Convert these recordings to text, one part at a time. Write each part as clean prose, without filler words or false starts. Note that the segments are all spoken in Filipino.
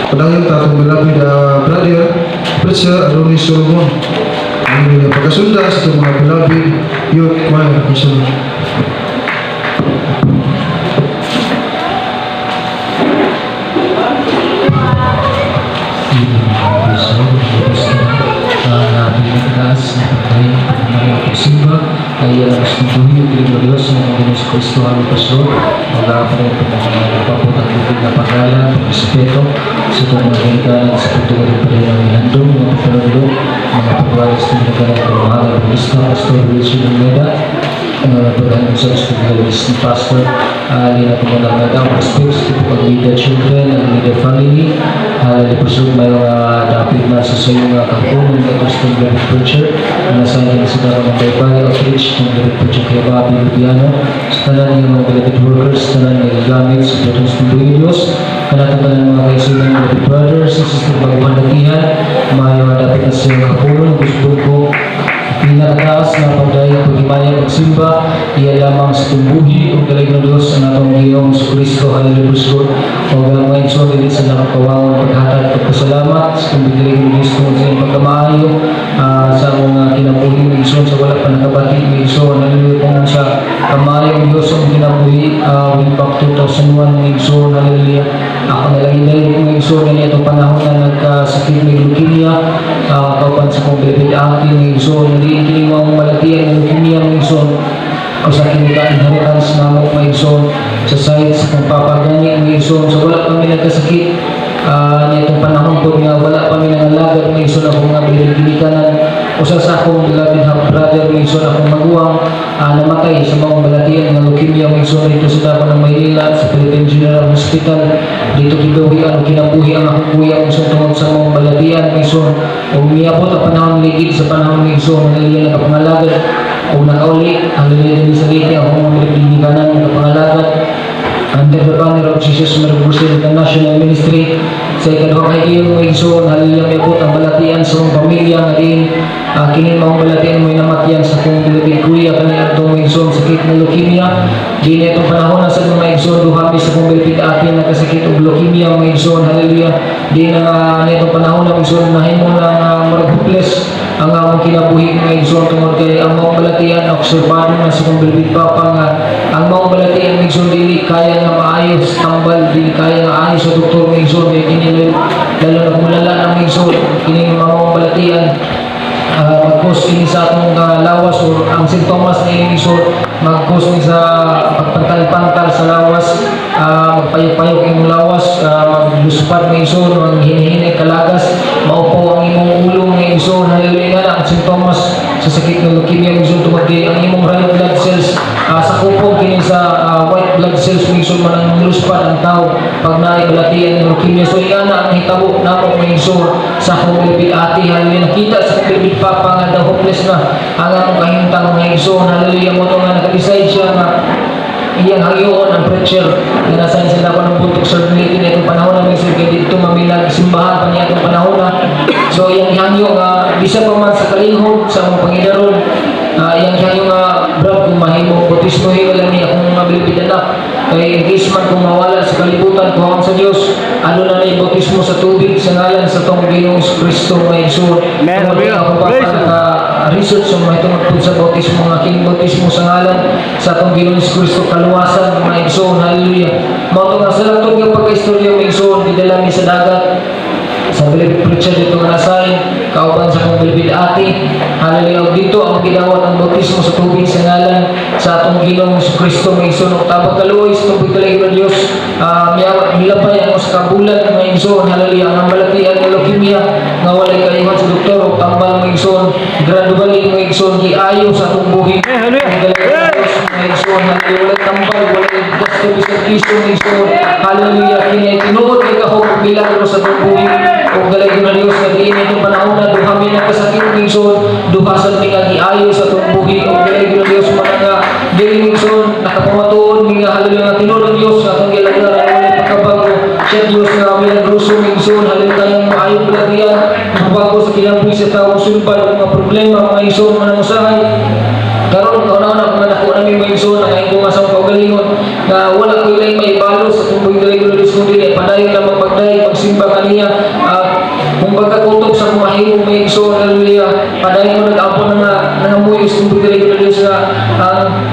Padayon tatong bilapid brother, Preacher Adonis Solomon. Ang pagkasunda sa itong mga bilapid, youth choir. Mission. Pinagtaas na pagkain ng mga pagsimba ay mas natuloy yung Pilipinas Diyos ng Pilipinas Kristo ang Pastor mag-aapay ng napaputang bukid na pagkala, pag-respeto sa itong mga ganikalan sa pagtuwa ng pala ng ilandong mga pagkalulo, mga pagwalis ng mga mahal ng Kristo, Pastor Wilson Almeida, paghahanap sa Spiritualist ni Pastor Lina Pumandang Nagam, respect sa tipong leader children and leader family, ipusog may mga dapit na sa sayong kapunan ng Christian Great Preacher na nasa akin sa darang ng Baybay Outreach ng Great Preacher kay Bobby Lupiano sa tanan ng mga beloved workers, sa tanan ng gamit sa Platons ng Diyos, kanatan ng mga kaisilang beloved brothers sa sister Baguhan Nagihan, may mga dapit na sa sayong kapunan, gusto ko pinakataas na pagdaya paghimaya pagsimba iya lamang sa tumbuhi o galing ng Diyos ang atong Ginoong Kristo hallelujah o gamay so dili sa nakakawangon paghatag pagpasalamat sa pagbigaling ng Diyos kung sa pagkamaayo sa mga kinabuhi ng Diyos sa wala pa nakabati ng Diyos hallelujah kung sa kamaayo ng Diyos ang kinabuhi way back 2001 ng Diyos hallelujah ako nalagay dahil ng Diyos na itong panahon na nagkasakit ng leukemia kaupan sa kong bebed aking ng Diyos hindi mo malatian ng leukemia ng ison o sa kinika-inheritance na mo may ison sa site sa kong papagani ng ison so wala kami nagkasakit niya itong panahon po nga wala kami nangalagad ng ison akong mga binigilikanan o sa akong beloved half-brother ng ison akong maguwang namatay sa mga malatian ng leukemia ng ison dito sa Davao ng Maynila sa Philippine General Hospital dito gigawi ang kinabuhi ang akong kuya ng ison tungkol sa mga malatian ng ison o miyabot ang panahon ligid sa panahon ng ison naliyan ang kapangalagad o nakauli ang naliyan sa liti ang mga binigilikanan ng kapangalagad under the banner of Jesus Merbusin International Ministry sa ikaduhang higiyong mga igsoon hallelujah may abot ang balatian sa mga pamilya nga din kinin mga balatian may namatyan sa kong bilibig kuya kanina itong mga igsoon sakit ng leukemia din itong panahon na sa mga igsoon duhami sa kong bilibig atin nagkasakit og leukemia mga igsoon hallelujah din na itong panahon na igsoon na himong na marag-hopeless ang among kinabuhi mga igsoon tungod kay ang mga balatian obserbado na sa kong bilibig papa nga ang mga balatian mga igsoon dili kaya nga maayos tambal dili kaya nga ayos sa doktor mga igsoon kay kini lalo na kumulala ng mga igsoon kini mga balatian mag-cause kini sa atong lawas o ang sintomas na yung igsoon mag-cause ni sa pagpantal-pantal sa lawas magpayok-payok yung lawas maglusupad ng igsoon ang hinihinay kalagas maupo ang imong ulo ng igsoon hallelujah na ang sintomas sa sakit ng leukemia ng igsoon tumagdi ang imong red blood cells sa kupog kini sa white blood cells ng igsoon man ang lusupad ang tao pag naibalatian ng leukemia so iyan na ang hitabo namong ng igsoon sa akong bilibid ati hallelujah nakita sa akong bilibid papa nga daw hopeless na ang akong kahintang ng igsoon hallelujah mo nga nakadecide siya nga iyang hangyoon ang preacher na nasayin sila ko ng buntok servility na itong panahon na may kaya dito mamilag simbahan pa niya itong panahon na so iyang hangyo nga bisa pa man sa kalinghod sa mga pangidaron iyang hangyo nga brad kung mahimo bautismo wala niya kung mabilibid anak kay in case man kung mawala sa kalibutan kuhaan sa Diyos ano na yung bautismo sa tubig sa ngalan sa tong Ginoong Kristo nga igsoon tungod ako pa research sa mga itong sa bautismo nga kining bautismo sa ngalan sa tong Ginoong Kristo kaluwasan mga igsoon hallelujah mao nga sa latod nga pagkaistorya mga igsoon didala mi sa dagat sa bilibid preacher dito nga nasay kauban sa kong bilibid ati hallelujah dito ang gidawat ang bautismo sa tubig sa ngalan sa atong Ginoong Kristo mga igsoon tabang kaluoy sa tubig talaga ng Diyos milabay ang sa kabulan mga igsoon hallelujah ang malatian ng leukemia nga walay kaliwan sa doktor o tambal mga igsoon gradually mga igsoon giayo sa atong buhi mga igsoon hallelujah walay tambal walay gasto bisag piso mga igsoon hallelujah kini tinuod kay kahog milagro sa atong buhi o galay na Diyos na diin itong panahon na duha mi nagkasakit ng igsoon duha sa mga giayo sa atong buhi o galay na Diyos man nga dili igsoon nakapamatuon mga hallelujah nga tinuod ng Diyos sa atong gilagdaran walay pagkabago siya Diyos nga milagroso ng igsoon hallelujah kayang maayong bilagyan mabago sa kinabuhi sa tao sulbad mga problema mga igsoon man ang usahay karon kauna-una kung manako namin mga igsoon ang aking kumasang kaugalingon na wala ko ilay maibalo sa kung pagdalay ko na Diyos kung dili padayon lamang pagdayon pagsimba ba kaniya kung pagkakutob sa mga himong may igsoon, hallelujah, padayon mo nag-apo na ngamuyo sa tubig ko Diyos nga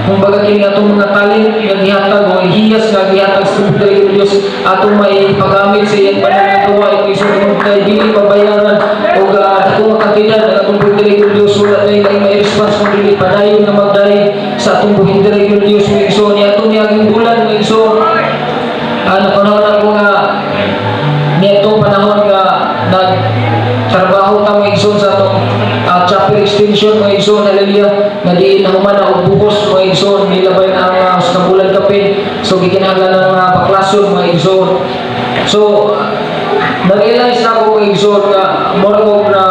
kung baga kini atong mga talent nga gihatag o hiyas nga gihatag sa tubig ko Diyos atong may paggamit sa iyang panangaduwa igsoon kay dili mabayaran o atong makatidad ang atong tubig ko Diyos wala na may responsibility padayon na magdari sa atong buhin diri ko Diyos may igsoon ni atong niyaging bulan may igsoon napanahon ako nga nitong panahon nga nagtrabaho ta mga igsoon sa atong chapel extension mga igsoon, hallelujah, nga diin na human ako bukos mga igsoon, nilabay na ang sa bulan kapin, so gikinahanglan ng baklason mga igsoon. So na-realize na ako mga igsoon nga more of na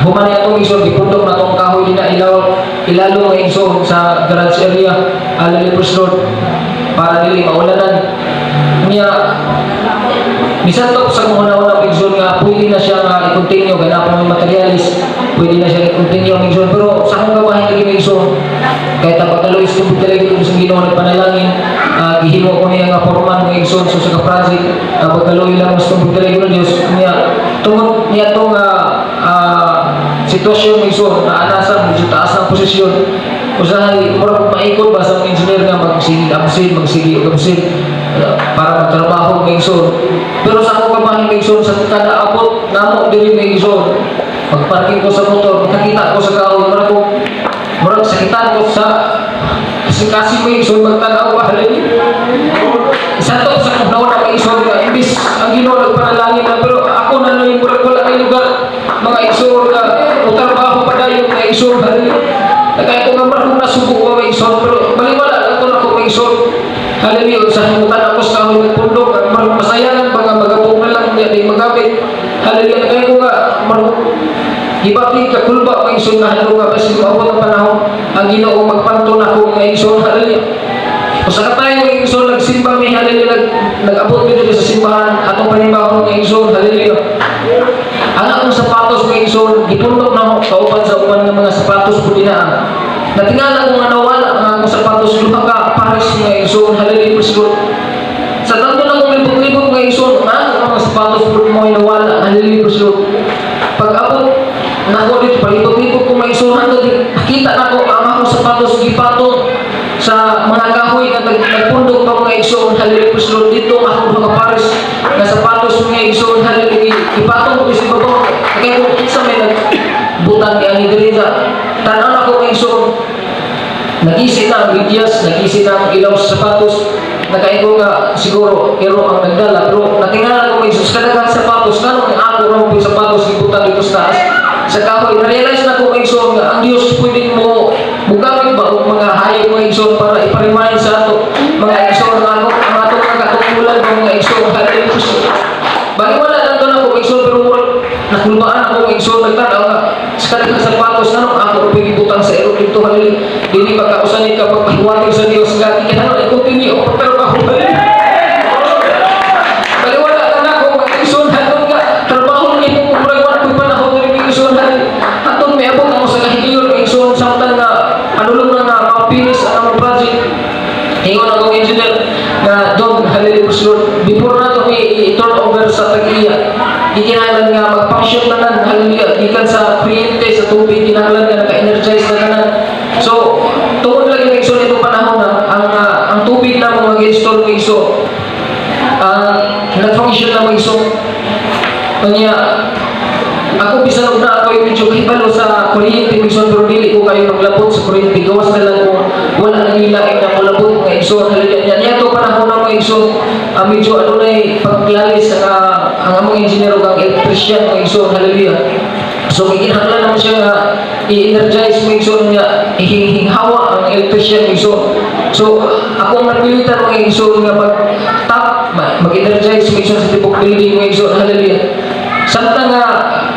human itong igsoon, dipundok na itong kahoy din na ilalo mga igsoon sa garage area, hallelujah Lord, para dili maulanan niya. Bisan to sa mga una-una pigson nga pwede na siya nga i-continue ganapon ng materialis, pwede na siya i-continue ang pigson, pero sa akong kabahin lagi pigson kahit ang pagkalois kung talaga kung sa Ginoo nagpanalangin gihimo ko niya nga forman ng pigson so sa ka-project pagkaloy lang mas kung talaga ng Diyos niya tungod niya itong sitwasyon pigson na anasa medyo taas ng posisyon usahay murag maikot ba sa mga engineer nga magsige para magtrabaho ng igsoon. Pero sa akong kabahin ng igsoon, sa kada abot namo diri ng igsoon, pagparking ko sa motor, nakita ko sa kahoy, murag sakitan ko sa kasi ng igsoon, magtanaw ba halin. Isa to sa kabahin ng igsoon nga, imbis ang Ginoo nagpanalangin na, pero ako na lang yung murag wala kay lugar, mga igsoon nga, utrabaho pa dayon ng igsoon halin. Kaya ko nga marunong nasubok ko mga igsoon, pero baliwala lang ito na ko mga igsoon. Hallelujah, sa himutan ako sa kahoy nagpundok, marunong masayangan, mga magabong na lang, hindi magamit. Hallelujah, kaya ko nga marunong ibati ka kulba mga igsoon na halong nga, kasi maabot ang panahon, ang Ginoo magpantun ako mga igsoon, hallelujah. O sa katayo mga igsoon, nagsimba may hallelujah, nag-abot dito sa simbahan, atong panimbahan mga igsoon, hallelujah. Ang akong sapatos mga igsoon, ipundok na ako, kaupan sa upan ng mga sapatos ko dinaan. Natingala ko nga nawala ang akong sapatos, lupa ka, pares mga igsoon, hallelujah, Lord. Sa tanto na kong libot-libot mga igsoon, ang mga sapatos ko mo ay nawala, hallelujah, Lord. Pag-abot, na ako dito, palibot-libot ko mga igsoon, nakita na ko ang akong sapatos, gipatong sa mga kahoy na nagpundok pa mga igsoon, hallelujah, Lord. Dito ako mga pares na sapatos mga igsoon, hallelujah, ipatong ko si babaw, kaya kung isa may nagbutang ni Anidreza, tanan ako mga igsoon, nag-isi na ang bidyas, nag-isi na ang ilaw sa sapatos, nakaiko nga siguro, pero ang nagdala, pero natingala ko mga igsoon, sa kadagang sapatos, kanong ako rin po yung sapatos, ibutang dito sa taas, sa kahoy, na-realize na ko mga igsoon nga, ang Diyos pwede mo, bugamit ba o mga hayag mga igsoon para iparimahin sa ato, mga igsoon, ang ato mga katungkulan mga igsoon, hallelujah. Baliwala lang ito na ko igsoon, pero nakulbaan ako mga igsoon, nagtanaw nga, sa kadagang sapatos, kanong ako rin pagibutang sa erot dito, hallelujah. Dili pagkausanin ka pagpahuwating sa Diyos, gati ka na, i-continue, pero ako, hallelujah. Baliwala lang ako mga igsoon, hallelujah, trabaho niyo kung murag-murag kung panahon rin mga igsoon, hallelujah. Atong may abot ako sa kahigiyon mga igsoon, samtang na anulong na nga, mapinis ang mga project. Ingon akong engineer na Don, hallelujah, Lord, before na ito i-turn over sa tag-iya, ikinahanglan nga mag-function na nan, hallelujah, ikan sa kuryente, sa tubig, kinahanglan nga naka-energize na nan. So, tungkol lang yung igsoon itong panahon na ang tubig na mga mag-install ng igsoon, nag-function na mga igsoon. Kanya, ako bisan na ako yung medyo kahibalo sa kuryente mga igsoon, pero dili ko kayo naglabot sa kuryente, gawas na lang kung wala nang ilaing na malabot mga igsoon, hallelujah. Yan ito panahon ng mga igsoon, medyo ano na paglalis ang among engineer o ang electrician mga igsoon, hallelujah. So may kinahanglan naman siya nga i-energize mga igsoon nga ihinghawa ang electrician mga igsoon. So ako ang nagpilitan mga igsoon nga mag-energize mga igsoon sa tipong building mga igsoon, hallelujah. Samtang nga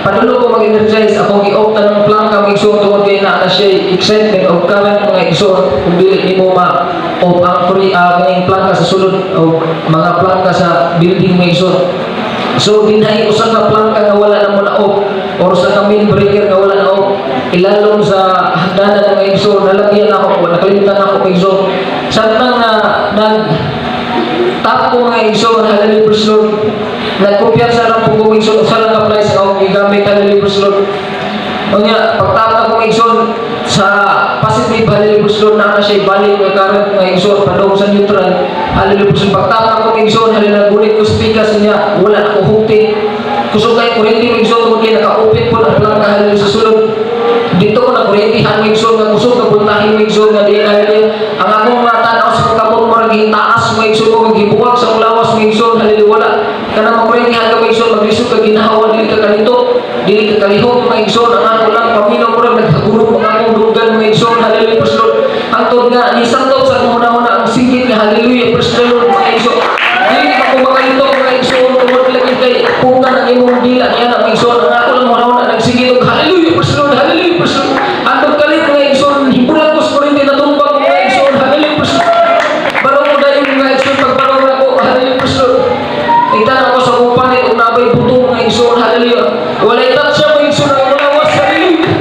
panulo ko mag-energize, akong i-off na ng plangka mga igsoon tungkol kayo na siya excitement o current mga igsoon kung dili ni mo ma-off ang kanyang plangka sa sulod o mga plangka sa building mga igsoon. So dinay usa ka plangka nga wala na mo na off or sa ka main breaker nga wala na off, ilalong sa hagdanan ng mga igsoon, nalagyan ako, nakalimutan ako mga igsoon. Samtang na Tapo mga igsoon, hallelujah, praise Lord. Nagkumpiyansa lang po kung igsoon, sa lang apply sa akong gigamit, hallelujah, praise Lord. O nga, pagtapos akong igsoon, sa positive, hallelujah, praise Lord, na siya ibalik ng current mga igsoon, padong sa neutral, hallelujah, praise Lord. Pagtapos akong igsoon, hallelujah, nagulit ko speakers niya, wala na ko hukti. Kusog kayo, kurente mo igsoon, kung kayo naka-open po ng plangka, hallelujah, sa sulod. Dito ko na kurentihan mo igsoon, nga kusog, kapuntahin mo igsoon, nga di, hallelujah. Ang akong mga tanaw sa pagkabot mo, taas mo igsoon mo, maghibuwag sa ulawas mo igsoon, hallelujah, wala. Kana makurentihan ka mo igsoon, maglisod ka ginahawa, dili ka kalito, dili ka kalihog mo igsoon, ang ako lang, paminaw mo lang, nagkagulong mga akong dugan mo igsoon, hallelujah, praise Lord. Ang tod nga, nisangtog sa muna-muna ang singgit nga, hallelujah, praise the Lord, mga igsoon. Dili ka kung makalito, mga igsoon, tumod lagi kay punta ng imong dila, yan ang igsoon, ang ako lang muna-muna, nagsigit, hallelujah, praise the Lord, hallelujah, praise the Lord. Ang tod kalit, mga igsoon, hibulan ko sa kurente, natumbang mga igsoon, hallelujah, praise the Lord. Barong ko dahil mga igsoon, pagbarong ako, hallelujah, praise the Lord. Tignan ako sa kumpanin, kung nabay buto, mga igsoon, hallelujah. Walay tat siya, mga igsoon, ang ulawas, hallelujah.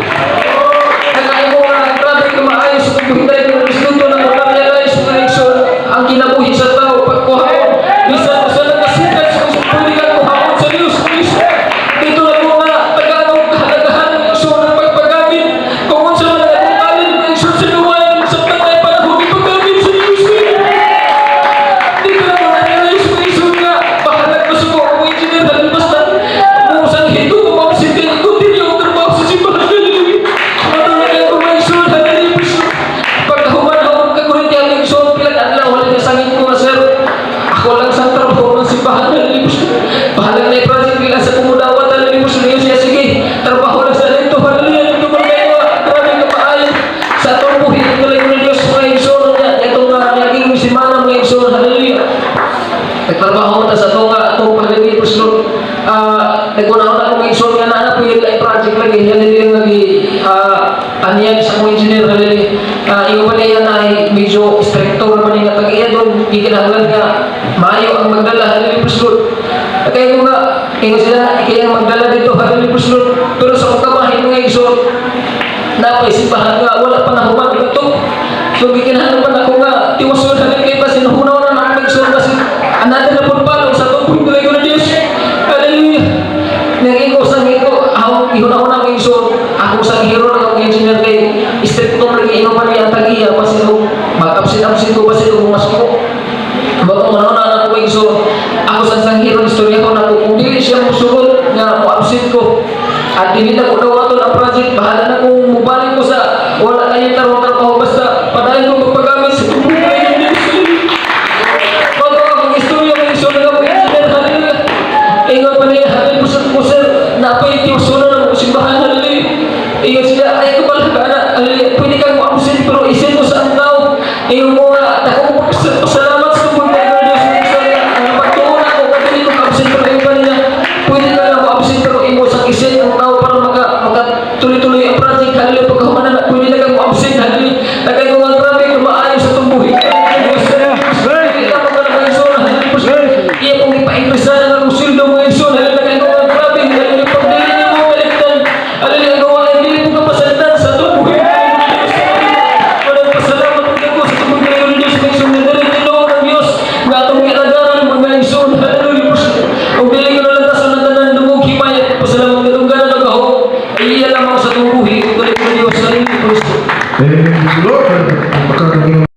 Kaya mo nga, nagtrabe ka maayos, sa pagbuhintay ko ng Kristo, na mag-realize, mga igsoon, ang kinabuhi sa tao, pagkuhapon. Minsan, sa nagkasikat sa pagpulikan ko hapon sa Diyos, Kristo. Dito na po nga, taganong kahalagahan, mga igsoon, ang pagpagamit. Kung kung sa mga nagpagalin, mga igsoon, sa luwayan, sa patay panahon, ipaggamit sa Diyos, Kristo. Dito na po na-realize, mga igsoon nga, bahalag pa sa po, kung engineer, dahil basta, musang hito ko, mga sintin, continue ang trabaho sa simbahan, hallelujah. Matulagan ko, mga igsoon, hallelujah, Kristo. Pagkahuman-human ka, Korintian, mga igsoon, pinag-adlaw, hallelujah, sangin ko, mga sir. Ako lang sa trabaho ng simbahan, hallelujah, Kristo. Bahalag na yung project nila sa pumudawat, hallelujah, Kristo. Ngayon siya, sige, trabaho lang sa dito, hallelujah, dito mo kayo, grabe ka maayon. Sa itong buhay, ito lang yung Diyos, mga igsoon, itong naging simana, mga igsoon, hallelujah. Nagtrabaho mo sa itong paglalagay, Kristo. Naguna-una akong igsoon nga na po yung live project lagi, hallelujah, lagi, aniyan sa mga engineer, hallelujah. Iyo pa niya na ay medyo stricto naman yung natag-iya doon, ikinahanglan nga, maayo ang magdala, hallelujah, Kristo. Kaya kung nga, kaya sila, kaya magdala dito, hallelujah, Kristo. Pero sa pagkamahin mga igsoon, napaisipahan nga, wala pa na humag ito. So, gikinahanglan pa na ako nga, tiwason, hallelujah, kayo pa, sinuhunaw na mga igsoon kasi, another na pulpalong sa itong pulpalong ko na Diyos, hallelujah. Naging ko sa ngito, ako, ihuna-una ang igsoon, ako sa hero ng akong engineer kay, stricto lagi, ino pa niya ang tag-iya, pasino, mag-absin-absin ko, pasino, masok ko. Bago manuna ako igsoon, ako sa hero ng istorya ko na kung dili siya musugot nga mo-absent ko, at hindi na ko daw ato ng project, bahala na kung mubalik ko sa wala kayong tarong-tarong, basta padayon ko magpagamit sa pagbuhay ng Diyos. Bago akong istorya ng istorya ng engineer, hallelujah. Ingat pa niya, hallelujah, sir, napay tiwasunan ng simbahan.